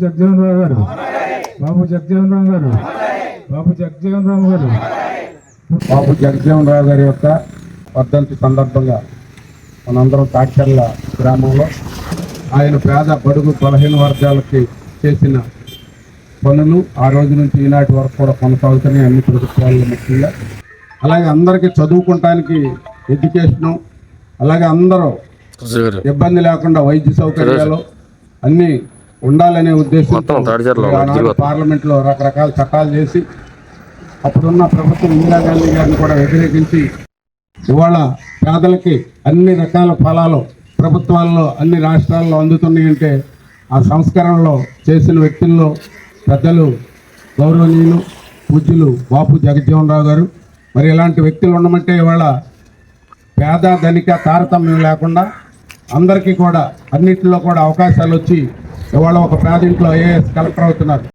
జగజీవన్ రావు గారు, బాబు జగజీవన్ రావు గారు, బాబు జగజీవన్ రావు గారు. బాబు జగజీవన్ రావు గారి యొక్క వర్ధంతి సందర్భంగా మనందరం తాక్షర్ల గ్రామంలో ఆయన పేద బడుగు బలహీన వర్గాలకి చేసిన పనులు ఆ రోజు నుంచి ఈనాటి వరకు కూడా కొనసాగుతున్నాయి అన్ని ప్రభుత్వాల్లో ముఖ్యంగా. అలాగే అందరికీ చదువుకోవటానికి ఎడ్యుకేషను, అలాగే అందరూ ఇబ్బంది లేకుండా వైద్య సౌకర్యాలు అన్నీ ఉండాలనే ఉద్దేశంతో పార్లమెంట్లో రకరకాల చట్టాలు చేసి అప్పుడున్న ప్రభుత్వం ఇందిరాగాంధీ గారిని కూడా వ్యతిరేకించి ఇవాళ పేదలకి అన్ని రకాల ఫలాలు ప్రభుత్వాల్లో అన్ని రాష్ట్రాల్లో అందుతున్నాయంటే ఆ సంస్కరణలో చేసిన వ్యక్తుల్లో పెద్దలు గౌరవనీయులు పూజ్యులు బాపు జగజీవన్ రావు గారు. మరి ఇలాంటి వ్యక్తులు ఉండమంటే ఇవాళ పేద ధనిక తారతమ్యం లేకుండా అందరికీ కూడా అన్నింటిలో కూడా అవకాశాలు వచ్చి ఇవాళ ఒక పేదింట్లో ఐఏఎస్ కలెక్టర్ అవుతున్నారు.